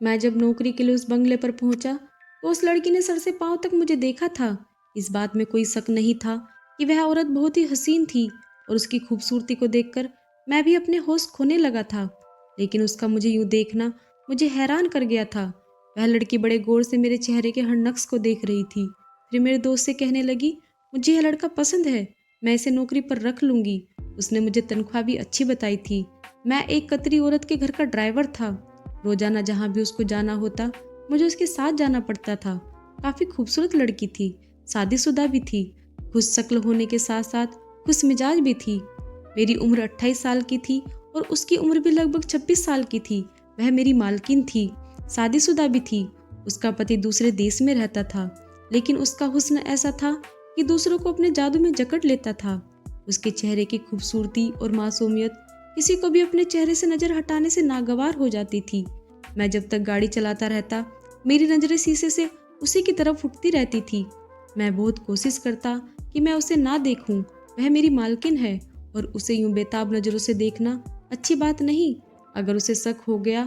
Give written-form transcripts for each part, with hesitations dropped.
मैं जब नौकरी के लिए उस बंगले पर पहुंचा तो उस लड़की ने सर से पांव तक मुझे देखा था। इस बात में कोई शक नहीं था कि वह औरत बहुत ही हसीन थी और उसकी खूबसूरती को देखकर मैं भी अपने होश खोने लगा था। लेकिन उसका मुझे यूं देखना मुझे हैरान कर गया था। वह लड़की बड़े गौर से मेरे चेहरे के हर नक्श को देख रही थी। फिर मेरे दोस्त से कहने लगी, मुझे यह लड़का पसंद है, मैं इसे नौकरी पर रख लूंगी। उसने मुझे तनख्वाह भी अच्छी बताई थी। मैं एक कतरी औरत के घर का ड्राइवर था। रोजाना जहाँ भी उसको जाना होता मुझे उसके साथ जाना पड़ता था। काफी खूबसूरत लड़की थी, शादीशुदा भी थी, खुश शक्ल होने के साथ साथ खुश मिजाज भी थी। मेरी उम्र 28 साल की थी और उसकी उम्र भी लगभग 26 साल की थी। वह मेरी मालकिन थी, शादीशुदा भी थी। उसका पति दूसरे देश में रहता था, लेकिन उसका हुस्न ऐसा था कि दूसरों को अपने जादू में जकड़ लेता था। उसके चेहरे की खूबसूरती और मासूमियत किसी को भी अपने चेहरे से नजर हटाने से नागवार हो जाती थी। मैं जब तक गाड़ी चलाता रहता मेरी नजरें शीशे से उसी की तरफ उठती रहती थी। मैं बहुत कोशिश करता कि मैं उसे ना देखूं। वह मेरी मालकिन है और उसे यूं बेताब नजरों से देखना अच्छी बात नहीं। अगर उसे शक हो गया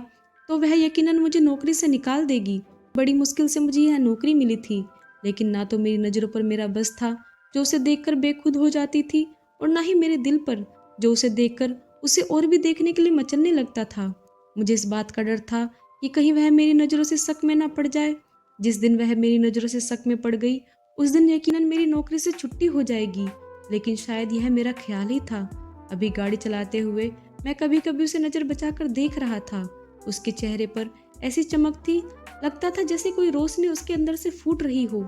तो वह यकीनन मुझे नौकरी से निकाल देगी। बड़ी मुश्किल से मुझे यह नौकरी मिली थी, लेकिन ना तो मेरी नज़रों पर मेरा बस था जो उसे देखकर बेखुद हो जाती थी, और ना ही मेरे दिल पर जो उसे देखकर उसे और भी देखने के लिए मचलने लगता था। मुझे इस बात का डर था कि कहीं वह मेरी नज़रों से शक में ना पड़ जाए। जिस दिन वह मेरी नज़रों से शक में पड़ गई उस दिन यकीनन मेरी नौकरी से छुट्टी हो जाएगी। लेकिन शायद यह मेरा ख्याल ही था। अभी गाड़ी चलाते हुए मैं कभी कभी उसे नज़र बचाकर देख रहा था। उसके चेहरे पर ऐसी चमक थी, लगता था जैसे कोई रोशनी उसके अंदर से फूट रही हो।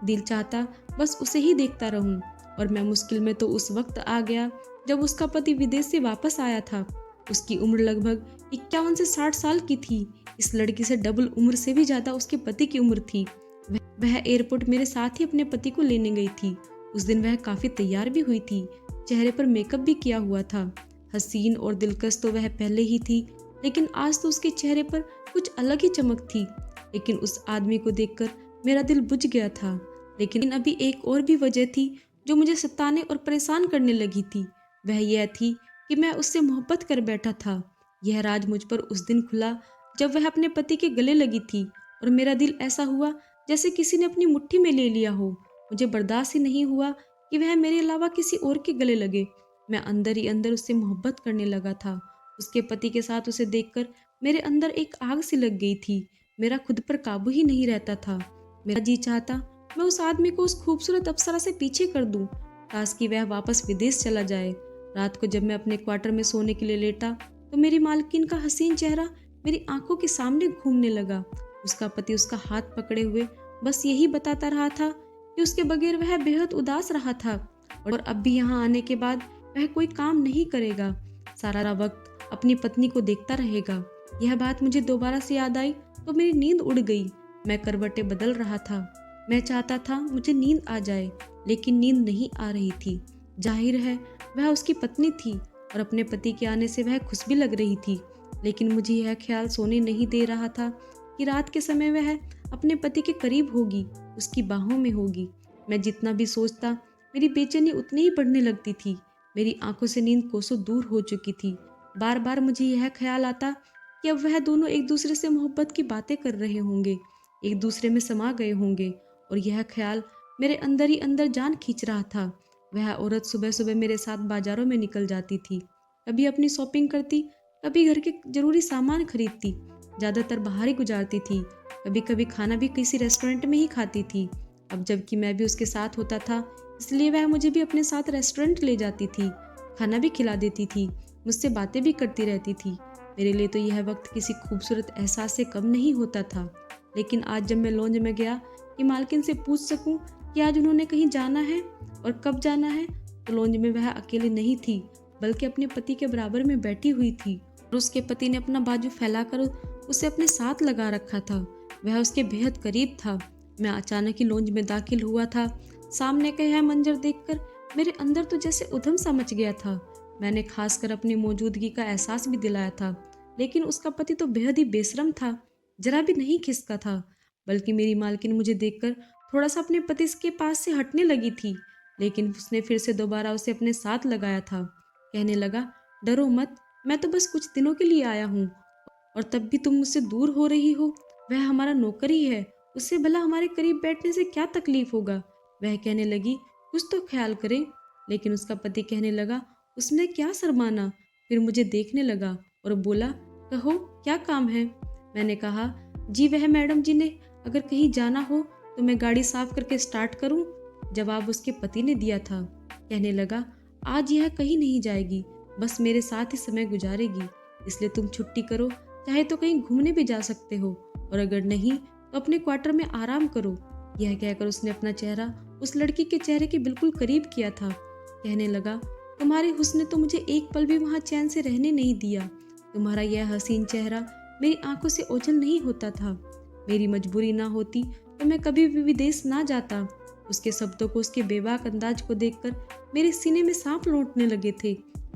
दिल चाहता बस उसे ही देखता रहूं। और मैं मुश्किल में तो उस वक्त आ गया जब उसका पति विदेश से वापस आया था। उसकी उम्र लगभग 51 से 60 साल की थी। इस लड़की से डबल उम्र से भी ज्यादा उसके पति की उम्र थी। वह एयरपोर्ट मेरे साथ ही अपने पति को लेने गई थी। उस दिन वह काफी तैयार भी हुई थी, चेहरे पर मेकअप भी किया हुआ था। हसीन और दिलकश तो वह पहले ही थी, लेकिन आज तो उसके चेहरे पर कुछ अलग ही चमक थी। लेकिन उस आदमी को देखकर मेरा दिल बुझ गया था। लेकिन अभी एक और भी वजह थी जो मुझे सताने और परेशान करने लगी थी। वह यह थी कि मैं उससे मोहब्बत कर बैठा था। यह राज मुझ पर उस दिन खुला जब वह अपने पति के गले लगी थी, और मेरा दिल ऐसा हुआ जैसे किसी ने अपनी मुट्ठी में ले लिया हो। मुझे बर्दाश्त ही नहीं हुआ कि वह मेरे अलावा किसी और के गले लगे। मैं अंदर ही अंदर उससे मोहब्बत करने लगा था। उसके पति के साथ उसे देखकर मेरे अंदर एक आग सी लग गई थी। मेरा खुद पर काबू ही नहीं रहता था। मेरा जी चाहता मैं उस आदमी को उस खूबसूरत अप्सरा से पीछे कर दूं। काश कि वह वापस विदेश चला जाए। रात को जब मैं अपने क्वार्टर में सोने के लिए लेटा तो मेरी मालकिन का हसीन चेहरा मेरी आंखों के सामने घूमने लगा। उसका पति उसका हाथ पकड़े हुए बस यही बताता रहा था कि उसके बगैर वह बेहद उदास रहा था, और अब भी यहाँ आने के बाद वह कोई काम नहीं करेगा, सारा वक्त अपनी पत्नी को देखता रहेगा। यह बात मुझे दोबारा से याद आई तो मेरी नींद उड़ गई। मैं करवटें बदल रहा था। मैं चाहता था मुझे नींद आ जाए, लेकिन नींद नहीं आ रही थी। जाहिर है वह उसकी पत्नी थी और अपने पति के आने से वह खुश भी लग रही थी। लेकिन मुझे यह ख्याल सोने नहीं दे रहा था कि रात के समय वह अपने पति के करीब होगी, उसकी बाहों में होगी। मैं जितना भी सोचता मेरी बेचैनी उतनी ही बढ़ने लगती थी। मेरी आंखों से नींद कोसों दूर हो चुकी थी। बार बार मुझे यह ख्याल आता कि अब वह दोनों एक दूसरे से मोहब्बत की बातें कर रहे होंगे, एक दूसरे में समा गए होंगे, और यह ख्याल मेरे अंदर ही अंदर जान खींच रहा था। वह औरत सुबह सुबह मेरे साथ बाजारों में निकल जाती थी, कभी अपनी शॉपिंग करती, कभी घर के जरूरी सामान खरीदती, ज़्यादातर बाहर ही गुजारती थी। कभी कभी खाना भी किसी रेस्टोरेंट में ही खाती थी। अब जबकि मैं भी उसके साथ होता था, इसलिए वह मुझे भी अपने साथ रेस्टोरेंट ले जाती थी, खाना भी खिला देती थी, मुझसे बातें भी करती रहती थी। मेरे लिए तो यह वक्त किसी खूबसूरत एहसास से कम नहीं होता था। लेकिन आज जब मैं लॉन्ज में गया कि मालकिन से पूछ सकूं कि आज उन्होंने कहीं जाना है और कब जाना है, तो लॉन्ज में वह अकेली नहीं थी, बल्कि अपने पति के बराबर में बैठी हुई थी, और उसके पति ने अपना बाजू फैलाकर उसे अपने साथ लगा रखा था। वह उसके बेहद करीब था। मैं अचानक ही लॉन्ज में दाखिल हुआ था। सामने का यह मंजर देखकर मेरे अंदर तो जैसे उधम सा मच गया था। मैंने खासकर अपनी मौजूदगी का एहसास भी दिलाया था, लेकिन उसका पति तो बेहद ही बेशरम था, जरा भी नहीं खिसका था। बल्कि मेरी मालकिन मुझे देखकर थोड़ा सा अपने पति के पास से हटने लगी थी, लेकिन उसने फिर से दोबारा उसे अपने साथ लगाया था। कहने लगा, डरो मत, मैं तो बस कुछ दिनों के लिए आया हूँ और तब भी तुम मुझसे दूर हो रही हो। वह हमारा नौकर ही है, उससे भला हमारे करीब बैठने से क्या तकलीफ होगा। वह कहने लगी, कुछ तो ख्याल करें। लेकिन उसका पति कहने लगा, उसने क्या शर्माना। फिर मुझे देखने लगा और बोला, कहो क्या काम है। मैंने कहा, जी वह मैडम जी ने अगर कहीं जाना हो तो मैं गाड़ी साफ करके स्टार्ट करूं। जवाब उसके पति ने दिया था। कहने लगा, आज यह कहीं नहीं जाएगी, बस मेरे साथ ही समय गुजारेगी, इसलिए तुम छुट्टी करो, चाहे तो कहीं घूमने भी जा सकते हो, और अगर नहीं तो अपने क्वार्टर में आराम करो। यह कहकर उसने अपना चेहरा उस लड़की के चेहरे के बिल्कुल करीब किया था। कहने लगा, तुम्हारे हुस्न ने तो मुझे एक पल भी वहां चैन से रहने नहीं दिया। तुम्हारा यह हसीन चेहरा मेरी आंखों से ओझल नहीं होता था। मेरी मजबूरी ना होती तो मैं कभी भी विदेश ना जाता। उसके शब्दों को, उसके बेबाक अंदाज को देखकर मेरे सीने में सांप लौटने लगे थे।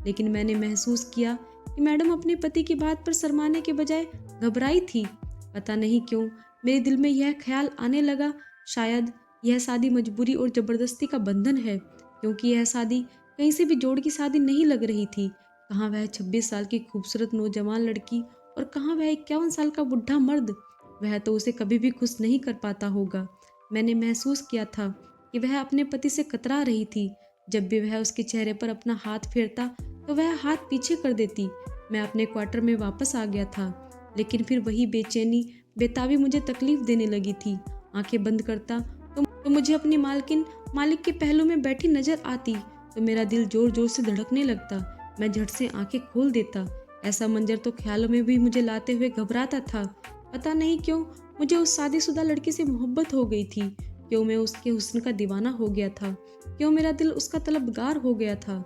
लेकिन मैंने महसूस किया कि मैडम अपने पति की बात पर शर्माने के बजाय घबराई थी। पता नहीं क्यों मेरे दिल में यह ख्याल आने लगा, शायद यह शादी मजबूरी और जबरदस्ती का बंधन है, क्योंकि यह शादी कहीं से भी जोड़ की शादी नहीं लग रही थी। कहाँ वह 26 साल की खूबसूरत नौजवान लड़की और कहाँ वह 51 साल का बुढ़ा मर्द। वह तो उसे कभी भी खुश नहीं कर पाता होगा। मैंने महसूस किया था कि वह अपने पति से कतरा रही थी। जब भी वह उसके चेहरे पर अपना हाथ फेरता तो वह हाथ पीछे कर देती। मैं अपने क्वार्टर में वापस आ गया था, लेकिन फिर वही बेचैनी, बेताबी मुझे तकलीफ देने लगी थी। आंखें बंद करता तो मुझे अपनी मालिक के पहलू में बैठी नजर आती तो मेरा दिल जोर जोर से धड़कने लगता। मैं झट से आंखें खोल देता। ऐसा मंजर तो ख्यालों में भी मुझे लाते हुए घबराता था। पता नहीं क्यों मुझे उस शादीशुदा लड़की से मोहब्बत हो गई थी, क्यों मैं उसके हुस्न का दीवाना हो गया था, क्यों मेरा दिल उसका तलबगार हो गया था।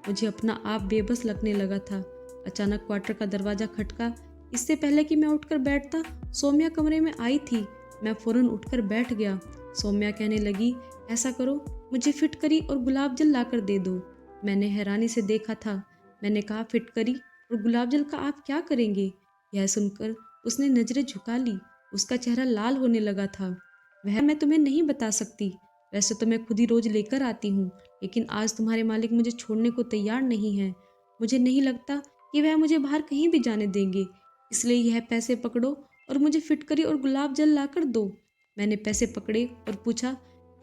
मुझे अपना आप बेबस लगने लगा था। अचानक क्वार्टर का दरवाजा खटका। इससे पहले कि मैं उठकर बैठता, सौम्या कमरे में आई थी। मैं फौरन उठकर बैठ गया। सौम्या कहने लगी, ऐसा करो, मुझे फिटकरी और गुलाब जल लाकर दे दो। मैंने हैरानी से देखा था। मैंने कहा, फिटकरी और गुलाब जल का आप क्या करेंगे। यह सुनकर उसने नजरें झुका ली। उसका चेहरा लाल होने लगा था। वह मैं तुम्हें नहीं बता सकती। वैसे तो मैं खुद ही रोज लेकर आती हूँ, लेकिन आज तुम्हारे मालिक मुझे छोड़ने को तैयार नहीं है। मुझे नहीं लगता कि वह मुझे बाहर कहीं भी जाने देंगे, इसलिए यह पैसे पकड़ो और मुझे फिटकरी और गुलाब जल लाकर दो। मैंने पैसे पकड़े और पूछा,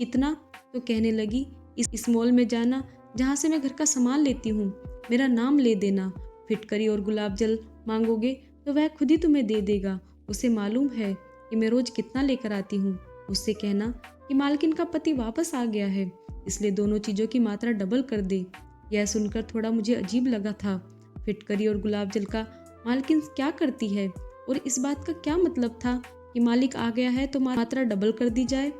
कितना। तो कहने लगी, इस मॉल में जाना जहाँ से मैं घर का सामान लेती हूँ, मेरा नाम ले देना। फिटकरी और गुलाब जल मांगोगे तो वह खुद ही तुम्हें दे देगा। उसे मालूम है कि मैं रोज कितना लेकर आती हूँ। उससे कहना कि मालकिन का पति वापस आ गया है, इसलिए दोनों चीजों की मात्रा डबल कर दे। यह सुनकर थोड़ा मुझे अजीब लगा था। फिटकरी और गुलाब जल का मालकिन क्या करती है, और इस बात का क्या मतलब था कि मालिक आ गया है तो मात्रा डबल कर दी जाए।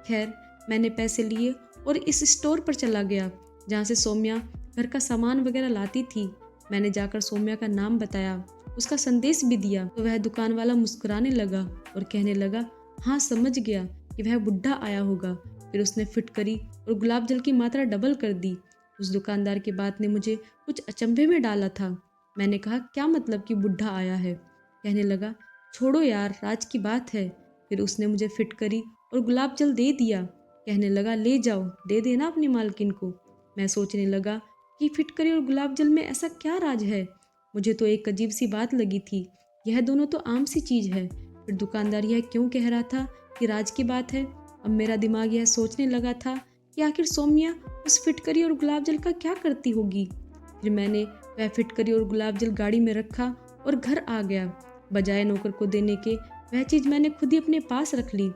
खैर, मैंने पैसे लिए और इस स्टोर पर चला गया जहाँ से सौम्या घर का सामान वगैरह लाती थी। मैंने जाकर सौम्या का नाम बताया, उसका संदेश भी दिया, तो वह दुकान वाला मुस्कुराने लगा और कहने लगा, हाँ समझ गया कि वह बुढ़ा आया होगा। फिर उसने फिटकरी और गुलाब जल की मात्रा डबल कर दी। उस दुकानदार की बात ने मुझे कुछ अचंभे में डाला था। मैंने कहा, क्या मतलब कि बुढ़ा आया है। कहने लगा, छोड़ो यार, राज की बात है। फिर उसने मुझे फिटकरी और गुलाब जल दे दिया। कहने लगा, ले जाओ, दे देना अपनी मालकिन को। मैं सोचने लगा कि फिटकरी और गुलाब जल में ऐसा क्या राज है। मुझे तो एक अजीब सी बात लगी थी। यह दोनों तो आम सी चीज है, फिर दुकानदार यह क्यों कह रहा था कि राज की बात है। अब मेरा दिमाग यह सोचने लगा था कि आखिर सौम्या उस फिटकरी और गुलाब जल का क्या करती होगी। फिर मैंने वह फिटकरी और गुलाब जल गाड़ी में रखा और घर आ गया। बजाय नौकर को देने के, वह चीज मैंने खुद ही अपने पास रख ली।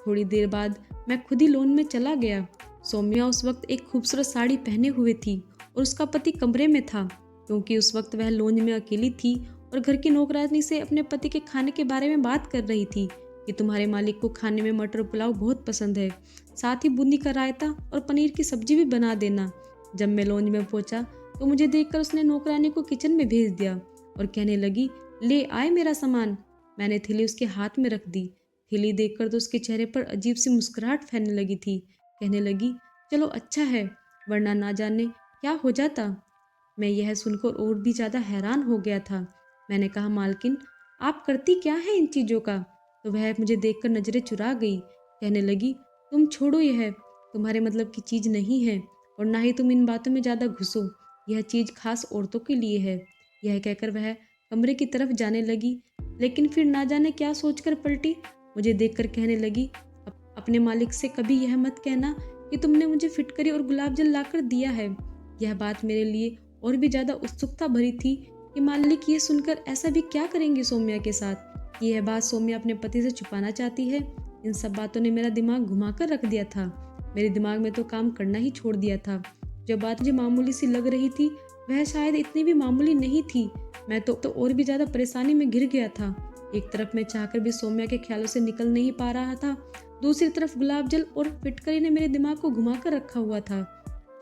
थोड़ी देर बाद मैं खुद ही लॉन में चला गया। सौम्या उस वक्त एक खूबसूरत साड़ी पहने हुए थी और उसका पति कमरे में था, क्योंकि उस वक्त वह लॉन में अकेली थी और घर की नौकरानी से अपने पति के खाने के बारे में बात कर रही थी कि तुम्हारे मालिक को खाने में मटर पुलाव बहुत पसंद है, साथ ही बूंदी का रायता और पनीर की सब्जी भी बना देना। जब मैं लॉन्ज में पहुंचा तो मुझे देखकर उसने नौकरानी को किचन में भेज दिया और कहने लगी, ले आए मेरा सामान। मैंने थैली उसके हाथ में रख दी। थैली देखकर तो उसके चेहरे पर अजीब सी मुस्कुराहट फैलने लगी थी। कहने लगी, चलो अच्छा है, वरना ना जाने क्या हो जाता। मैं यह सुनकर और भी ज़्यादा हैरान हो गया था। मैंने कहा, मालकिन आप करती क्या है इन चीज़ों का। तो वह मुझे देखकर नजरें चुरा गई। कहने लगी, तुम छोड़ो, यह तुम्हारे मतलब की चीज़ नहीं है और ना ही तुम इन बातों में ज़्यादा घुसो। यह चीज़ खास औरतों के लिए है। यह कहकर वह कमरे की तरफ जाने लगी। लेकिन फिर ना जाने क्या सोचकर पलटी। मुझे देखकर कहने लगी, अपने मालिक से कभी यह मत कहना कि तुमने मुझे फिटकरी और गुलाब जल लाकर दिया है। यह बात मेरे लिए और भी ज्यादा उत्सुकता भरी थी कि मालिक ये सुनकर ऐसा भी क्या करेंगे सौम्या के साथ कि यह बात सौम्या अपने पति से छुपाना चाहती है। इन सब बातों ने मेरा दिमाग घुमा कर रख दिया था। मेरे दिमाग में तो काम करना ही छोड़ दिया था। जो बात मुझे मामूली सी लग रही थी वह शायद इतनी भी मामूली नहीं थी। मैं तो और भी ज्यादा परेशानी में घिर गया था। एक तरफ मैं चाहकर भी सौम्या के ख्यालों से निकल नहीं पा रहा था, दूसरी तरफ गुलाब जल और फिटकरी ने मेरे दिमाग को घुमा कर रखा हुआ था।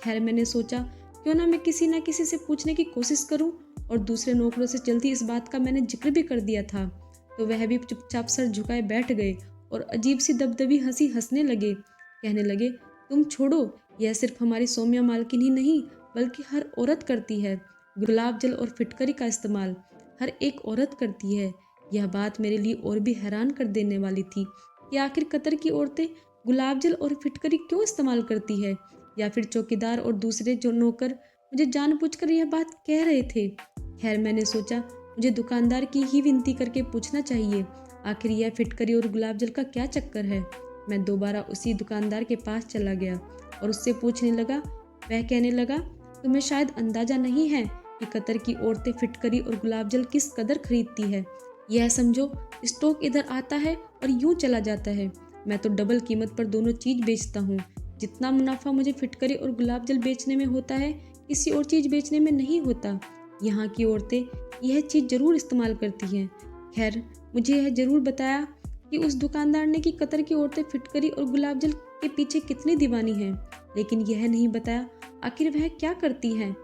खैर मैंने सोचा क्यों ना मैं किसी ना किसी से पूछने की कोशिश करूं, और दूसरे नौकरों से जल्दी इस बात का मैंने जिक्र भी कर दिया था। तो वह भी चुपचाप सर झुकाए बैठ गए और अजीब सी दबदबी हंसी हंसने लगे। कहने लगे, तुम छोड़ो, यह सिर्फ हमारी सौम्या मालकिन ही नहीं बल्कि हर औरत करती है। गुलाब जल और फिटकरी का इस्तेमाल हर एक औरत करती है। यह बात मेरे लिए और भी हैरान कर देने वाली थी कि आखिर कतर की औरतें गुलाब जल और फिटकरी क्यों इस्तेमाल करती है, या फिर चौकीदार और दूसरे जो नौकर मुझे जानबूझकर यह बात कह रहे थे। खैर मैंने सोचा मुझे दुकानदार की ही विनती करके पूछना चाहिए आखिर यह फिटकरी और गुलाब जल का क्या चक्कर है। मैं दोबारा उसी दुकानदार के पास चला गया और उससे पूछने लगा। वह कहने लगा, तुम्हें शायद अंदाजा नहीं है कि कतर की औरतें फिटकरी और गुलाब जल किस कदर खरीदती है। यह समझो, स्टॉक इधर आता है और यूं चला जाता है। मैं तो डबल कीमत पर दोनों चीज बेचता हूँ। जितना मुनाफा मुझे फिटकरी और गुलाब जल बेचने में होता है किसी और चीज बेचने में नहीं होता। यहाँ की औरतें यह चीज जरूर इस्तेमाल करती हैं। खैर मुझे यह जरूर बताया कि उस दुकानदार ने कि कतर की औरतें फिटकरी और गुलाब जल के पीछे कितनी दीवानी हैं, लेकिन यह नहीं बताया आखिर वह क्या करती हैं।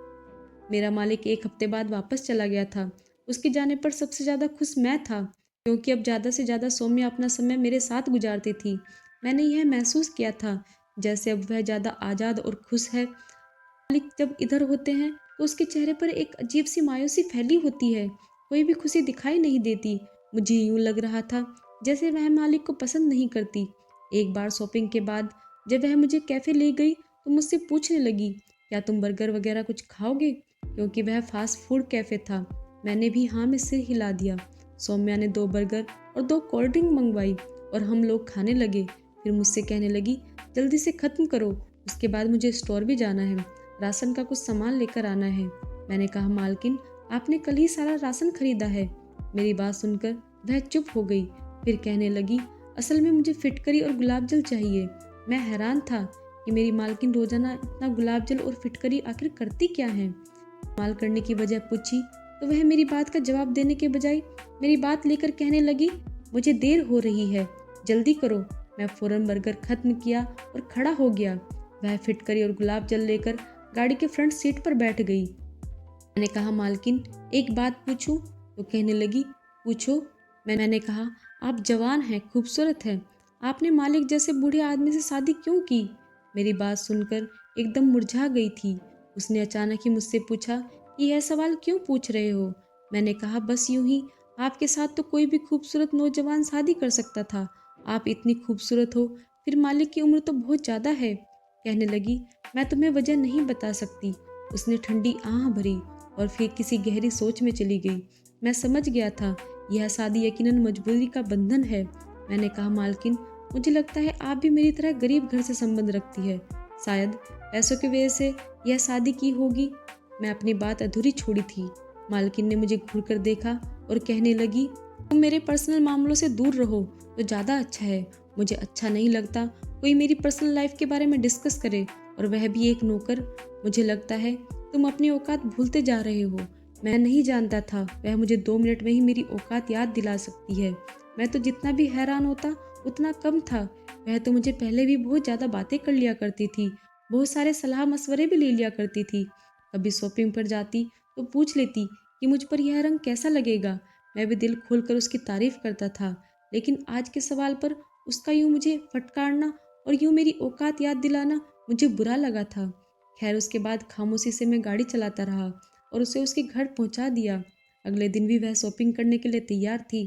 मेरा मालिक एक हफ्ते बाद वापस चला गया था। उसके जाने पर सबसे ज़्यादा खुश मैं था, क्योंकि अब ज़्यादा से ज़्यादा सौम्या अपना समय मेरे साथ गुजारती थी। मैंने यह महसूस किया था जैसे अब वह ज़्यादा आज़ाद और खुश है। मालिक जब इधर होते हैं तो उसके चेहरे पर एक अजीब सी मायूसी फैली होती है, कोई भी खुशी दिखाई नहीं देती। मुझे यूं लग रहा था जैसे वह मालिक को पसंद नहीं करती। एक बार शॉपिंग के बाद जब वह मुझे कैफ़े ले गई तो मुझसे पूछने लगी, क्या तुम बर्गर वगैरह कुछ खाओगे, क्योंकि वह फास्ट फूड कैफ़े था। मैंने भी हाँ में सिर हिला दिया। सौम्या ने 2 बर्गर और 2 कोल्ड ड्रिंक मंगवाई और हम लोग खाने लगे। फिर मुझसे कहने लगी, जल्दी से ख़त्म करो, उसके बाद मुझे स्टोर भी जाना है, राशन का कुछ सामान लेकर आना है। मैंने कहा, मालकिन आपने कल ही सारा राशन खरीदा है। मेरी बात सुनकर वह चुप हो गई। फिर कहने लगी, असल में मुझे फिटकरी और गुलाब जल चाहिए। मैं हैरान था कि मेरी मालकिन रोजाना इतना गुलाब जल और फिटकरी आखिर करती क्या है। माल करने की वजह पूछी तो वह मेरी बात का जवाब देने के बजाय मेरी बात लेकर कहने लगी, मुझे देर हो रही है, जल्दी करो। मैं फौरन बर्गर खत्म किया और खड़ा हो गया। वह फिटकरी और गुलाब जल लेकर गाड़ी के फ्रंट सीट पर बैठ गई। मैंने कहा, मालकिन एक बात पूछूं? तो कहने लगी, पूछो। मैंने कहा, आप जवान हैं, खूबसूरत हैं, आपने मालिक जैसे बूढ़े आदमी से शादी क्यों की? मेरी बात सुनकर एकदम मुरझा गई थी। उसने अचानक ही मुझसे पूछा कि यह सवाल क्यों पूछ रहे हो? मैंने कहा, बस यूं ही, आपके साथ तो कोई भी खूबसूरत नौजवान शादी कर सकता था। आप इतनी खूबसूरत हो, फिर मालिक की उम्र तो बहुत ज़्यादा है। कहने लगी, मैं तुम्हें वजह नहीं बता सकती। उसने ठंडी आह भरी और फिर किसी गहरी सोच में चली गई। मैं समझ गया था यह शादी यकीनन मजबूरी का बंधन है। मैंने कहा, मालकिन मुझे लगता है आप भी मेरी तरह गरीब घर से संबंध रखती है, शायद पैसों की वजह से यह शादी की होगी। मैं अपनी बात अधूरी छोड़ी थी। मालकिन ने मुझे घूरकर देखा और कहने लगी, तुम मेरे पर्सनल मामलों से दूर रहो तो ज़्यादा अच्छा है। मुझे अच्छा नहीं लगता कोई मेरी पर्सनल लाइफ के बारे में डिस्कस करे, और वह भी एक नौकर। मुझे लगता है तुम अपनी औकात भूलते जा रहे हो। मैं नहीं जानता था वह मुझे 2 मिनट में ही मेरी औकात याद दिला सकती है। मैं तो जितना भी हैरान होता उतना कम था। वह तो मुझे पहले भी बहुत ज़्यादा बातें कर लिया करती थी, बहुत सारे सलाह मशवरे भी ले लिया करती थी। कभी शॉपिंग पर जाती तो पूछ लेती कि मुझ पर यह रंग कैसा लगेगा। मैं भी दिल खोलकर उसकी तारीफ करता था, लेकिन आज के सवाल पर उसका यूं मुझे फटकारना और यूं मेरी औकात याद दिलाना मुझे बुरा लगा था। खैर उसके बाद खामोशी से मैं गाड़ी चलाता रहा और उसे उसके घर पहुंचा दिया। अगले दिन भी वह शॉपिंग करने के लिए तैयार थी।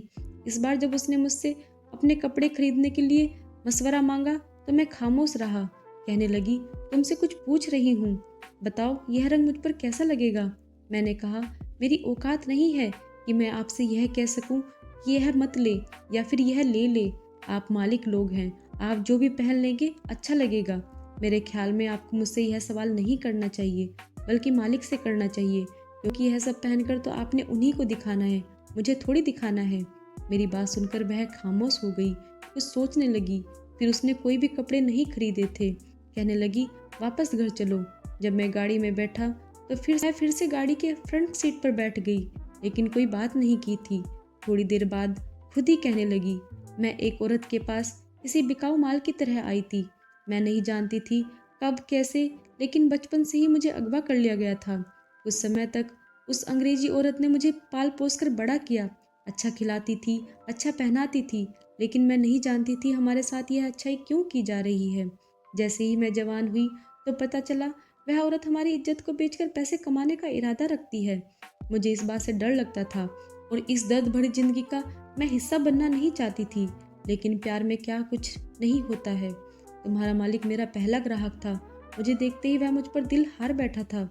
इस बार जब उसने मुझसे अपने कपड़े खरीदने के लिए मशवरा मांगा तो मैं खामोश रहा। कहने लगी, तुमसे कुछ पूछ रही हूँ, बताओ यह रंग मुझ पर कैसा लगेगा? मैंने कहा, मेरी औकात नहीं है कि मैं आपसे यह कह सकूं कि यह मत ले या फिर यह ले ले। आप मालिक लोग हैं, आप जो भी पहन लेंगे अच्छा लगेगा। मेरे ख्याल में आपको मुझसे यह सवाल नहीं करना चाहिए, बल्कि मालिक से करना चाहिए, क्योंकि यह सब पहनकर तो आपने उन्हीं को दिखाना है, मुझे थोड़ी दिखाना है। मेरी बात सुनकर वह खामोश हो गई, कुछ सोचने लगी। फिर उसने कोई भी कपड़े नहीं खरीदे थे। कहने लगी, वापस घर चलो। जब मैं गाड़ी में बैठा तो फिर से गाड़ी के फ्रंट सीट पर बैठ गई, लेकिन कोई बात नहीं की थी। थोड़ी देर बाद खुद ही कहने लगी, मैं एक औरत के पास किसी बिकाऊ माल की तरह आई थी। मैं नहीं जानती थी कब कैसे, लेकिन बचपन से ही मुझे अगवा कर लिया गया था। उस समय तक उस अंग्रेजी औरत ने मुझे पाल पोस कर बड़ा किया, अच्छा खिलाती थी, अच्छा पहनाती थी, लेकिन मैं नहीं जानती थी हमारे साथ यह अच्छाई क्यों की जा रही है। जैसे ही मैं जवान हुई तो पता चला वह औरत हमारी इज्जत को बेचकर पैसे कमाने का इरादा रखती है। मुझे इस बात से डर लगता था और इस दर्द भरी जिंदगी का मैं हिस्सा बनना नहीं चाहती थी। लेकिन प्यार में क्या कुछ नहीं होता है। तुम्हारा मालिक मेरा पहला ग्राहक था। मुझे देखते ही वह मुझ पर दिल हार बैठा था।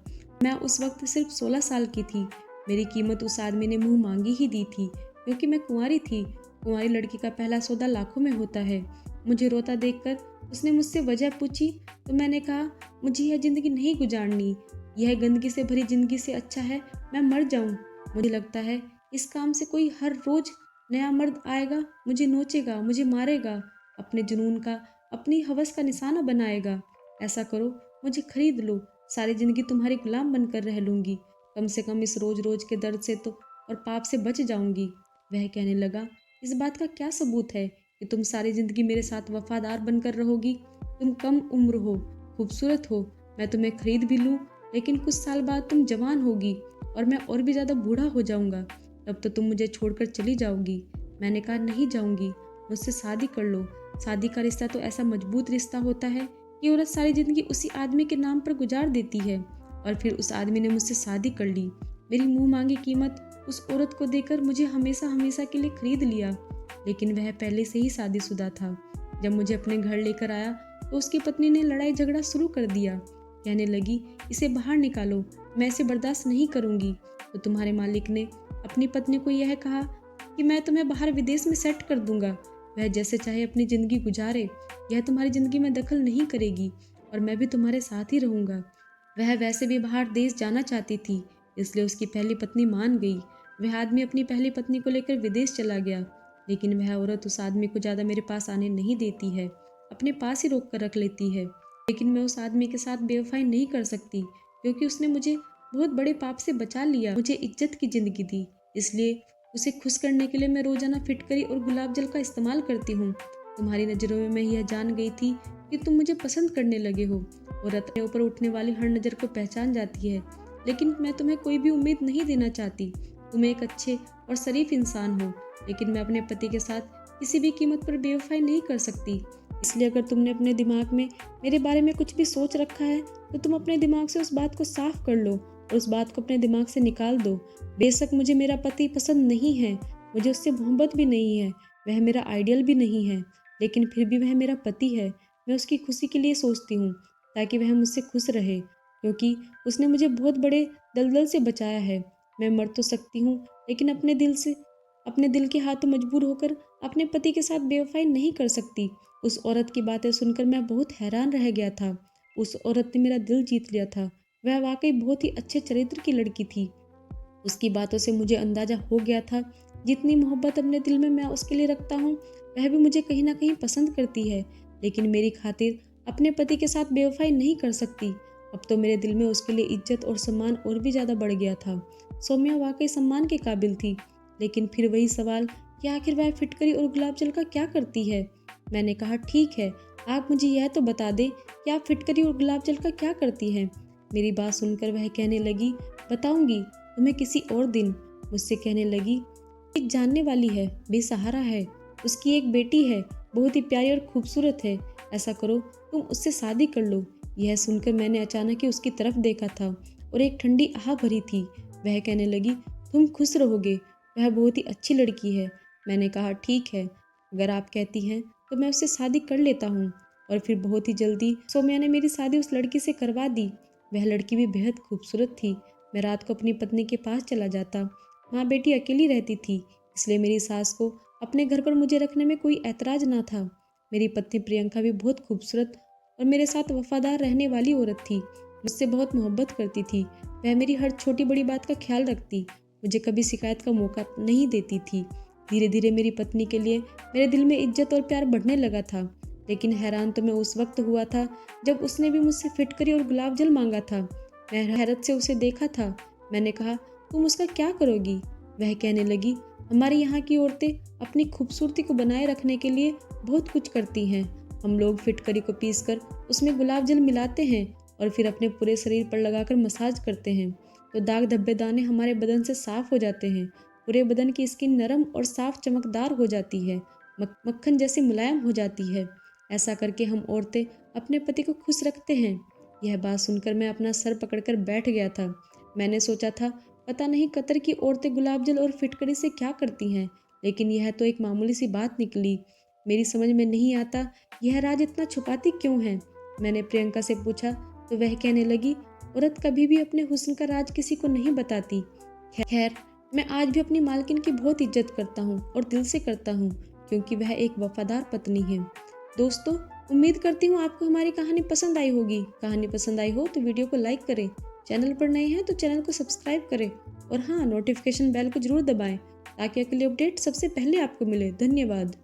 मैं उस वक्त सिर्फ 16 साल की थी। मेरी कीमत उस आदमी ने मुंह मांगी ही दी थी, क्योंकि मैं कुंवारी थी। कुंवारी लड़की का पहला सौदा लाखों में होता है। मुझे रोता देखकर उसने मुझसे वजह पूछी तो मैंने कहा, मुझे यह जिंदगी नहीं गुजारनी। यह गंदगी से भरी जिंदगी से अच्छा है मैं मर जाऊं। मुझे लगता है इस काम से कोई हर रोज नया मर्द आएगा, मुझे नोचेगा, मुझे मारेगा, अपने जुनून का, अपनी हवस का निशाना बनाएगा। ऐसा करो, मुझे खरीद लो, सारी जिंदगी तुम्हारी गुलाम बनकर रह लूंगी। कम से कम इस रोज रोज के दर्द से तो और पाप से बच जाऊंगी। वह कहने लगा, इस बात का क्या सबूत है कि तुम सारी जिंदगी मेरे साथ वफादार बनकर रहोगी? तुम कम उम्र हो, खूबसूरत हो, मैं तुम्हें खरीद भी लूं, लेकिन कुछ साल बाद तुम जवान होगी और मैं और भी ज्यादा बूढ़ा हो जाऊंगा। तब तो तुम मुझे छोड़कर चली जाओगी। मैंने कहा, नहीं जाऊंगी, मुझसे शादी कर लो। शादी का रिश्ता तो ऐसा मजबूत रिश्ता होता है कि औरत सारी जिंदगी उसी आदमी के नाम पर गुजार देती है। और फिर उस आदमी ने मुझसे शादी कर ली। मेरी मुंह मांगी कीमत उस औरत को देकर मुझे हमेशा हमेशा के लिए खरीद लिया। लेकिन वह पहले से ही शादीशुदा था। जब मुझे अपने घर लेकर आया तो उसकी पत्नी ने लड़ाई झगड़ा शुरू कर दिया। कहने लगी, इसे बाहर निकालो, मैं इसे बर्दाश्त नहीं करूंगी। तो तुम्हारे मालिक ने अपनी पत्नी को यह कहा कि मैं तुम्हें बाहर विदेश में सेट कर दूंगा, वह जैसे चाहे अपनी जिंदगी गुजारे, यह तुम्हारी जिंदगी में दखल नहीं करेगी और मैं भी तुम्हारे साथ ही रहूंगा। वह वैसे भी बाहर देश जाना चाहती थी, इसलिए उसकी पहली पत्नी मान गई। वह आदमी अपनी पहली पत्नी को लेकर विदेश चला गया, लेकिन वह औरत उस आदमी को ज़्यादा मेरे पास आने नहीं देती है, अपने पास ही रोक कर रख लेती है। लेकिन मैं उस आदमी के साथ बेवफाई नहीं कर सकती, क्योंकि उसने मुझे बहुत बड़े पाप से बचा लिया, मुझे इज्जत की ज़िंदगी दी। इसलिए उसे खुश करने के लिए मैं रोज़ाना फिटकरी और गुलाब जल का इस्तेमाल करती हूँ। तुम्हारी नज़रों में मैं यह जान गई थी कि तुम मुझे पसंद करने लगे हो और अपने ऊपर उठने वाली हर नज़र को पहचान जाती है। लेकिन मैं तुम्हें कोई भी उम्मीद नहीं देना चाहती। तुम एक अच्छे और शरीफ इंसान हो, लेकिन मैं अपने पति के साथ किसी भी कीमत पर बेवफाई नहीं कर सकती। इसलिए अगर तुमने अपने दिमाग में मेरे बारे में कुछ भी सोच रखा है तो तुम अपने दिमाग से उस बात को साफ कर लो और उस बात को अपने दिमाग से निकाल दो। बेशक मुझे मेरा पति पसंद नहीं है, मुझे उससे मोहब्बत भी नहीं है, वह मेरा आइडियल भी नहीं है, लेकिन फिर भी वह मेरा पति है। मैं उसकी खुशी के लिए सोचती हूँ, ताकि वह मुझसे खुश रहे, क्योंकि उसने मुझे बहुत बड़े दलदल से बचाया है। मैं मर तो सकती हूँ, लेकिन अपने दिल के हाथों मजबूर होकर अपने पति के साथ बेवफाई नहीं कर सकती। उस औरत की बातें सुनकर मैं बहुत हैरान रह गया था। उस औरत ने मेरा दिल जीत लिया था। वह वाकई बहुत ही अच्छे चरित्र की लड़की थी। उसकी बातों से मुझे अंदाजा हो गया था, जितनी मोहब्बत अपने दिल में मैं उसके लिए रखता हूँ, वह भी मुझे कहीं ना कहीं पसंद करती है, लेकिन मेरी खातिर अपने पति के साथ बेवफाई नहीं कर सकती। अब तो मेरे दिल में उसके लिए इज्जत और सम्मान और भी ज़्यादा बढ़ गया था। सौम्या वाकई सम्मान के काबिल थी, लेकिन फिर वही सवाल कि आखिर वह फिटकरी और गुलाब जल का क्या करती है। मैंने कहा, ठीक है, आप मुझे यह तो बता दें कि आप फिटकरी और गुलाब जल का क्या करती हैं। मेरी बात सुनकर वह कहने लगी, बताऊंगी तुम्हें किसी और दिन। मुझसे कहने लगी, एक जानने वाली है, बेसहारा है, उसकी एक बेटी है, बहुत ही प्यारी और खूबसूरत है। ऐसा करो, तुम उससे शादी कर लो। यह सुनकर मैंने अचानक ही उसकी तरफ देखा था और एक ठंडी आह भरी थी। वह कहने लगी, तुम खुश रहोगे, वह बहुत ही अच्छी लड़की है। मैंने कहा, ठीक है, अगर आप कहती हैं तो मैं उससे शादी कर लेता हूँ। और फिर बहुत ही जल्दी सौम्या ने मेरी शादी उस लड़की से करवा दी। वह लड़की भी बेहद खूबसूरत थी। मैं रात को अपनी पत्नी के पास चला जाता। माँ बेटी अकेली रहती थी। इसलिए मेरी सास को अपने घर पर मुझे रखने में कोई ऐतराज ना था। मेरी पत्नी प्रियंका भी बहुत खूबसूरत और मेरे साथ वफादार रहने वाली औरत थी। मुझसे बहुत मोहब्बत करती थी। वह मेरी हर छोटी बड़ी बात का ख्याल रखती, मुझे कभी शिकायत का मौका नहीं देती थी। धीरे धीरे मेरी पत्नी के लिए मेरे दिल में इज्जत और प्यार बढ़ने लगा था। लेकिन हैरान तो मैं उस वक्त हुआ था जब उसने भी मुझसे फिटकरी और गुलाब जल मांगा था। मैं हैरत से उसे देखा था। मैंने कहा, तुम उसका क्या करोगी? वह कहने लगी, हमारे यहाँ की औरतें अपनी खूबसूरती को बनाए रखने के लिए बहुत कुछ करती हैं। हम लोग फिटकरी को पीसकर उसमें गुलाब जल मिलाते हैं और फिर अपने पूरे शरीर पर लगाकर मसाज करते हैं, तो दाग धब्बे दाने हमारे बदन से साफ हो जाते हैं। पूरे बदन की स्किन नरम और साफ चमकदार हो जाती है, मक्खन जैसी मुलायम हो जाती है। ऐसा करके हम औरतें अपने पति को खुश रखते हैं। यह बात सुनकर मैं अपना सर पकड़कर बैठ गया था। मैंने सोचा था, पता नहीं कतर की औरतें गुलाब जल और फिटकरी से क्या करती हैं, लेकिन यह तो एक मामूली सी बात निकली। मेरी समझ में नहीं आता यह राज इतना छुपाती क्यों है। मैंने प्रियंका से पूछा तो वह कहने लगी, औरत कभी भी अपने हुस्न का राज किसी को नहीं बताती। खैर, मैं आज भी अपनी मालकिन की बहुत इज्जत करता हूँ और दिल से करता हूँ, क्योंकि वह एक वफादार पत्नी है। दोस्तों, उम्मीद करती हूँ आपको हमारी कहानी पसंद आई होगी। कहानी पसंद आई हो तो वीडियो को लाइक करें, चैनल पर नए हैं तो चैनल को सब्सक्राइब करें और हाँ, नोटिफिकेशन बेल को जरूर दबाएं ताकि अगली अपडेट सबसे पहले आपको मिले। धन्यवाद।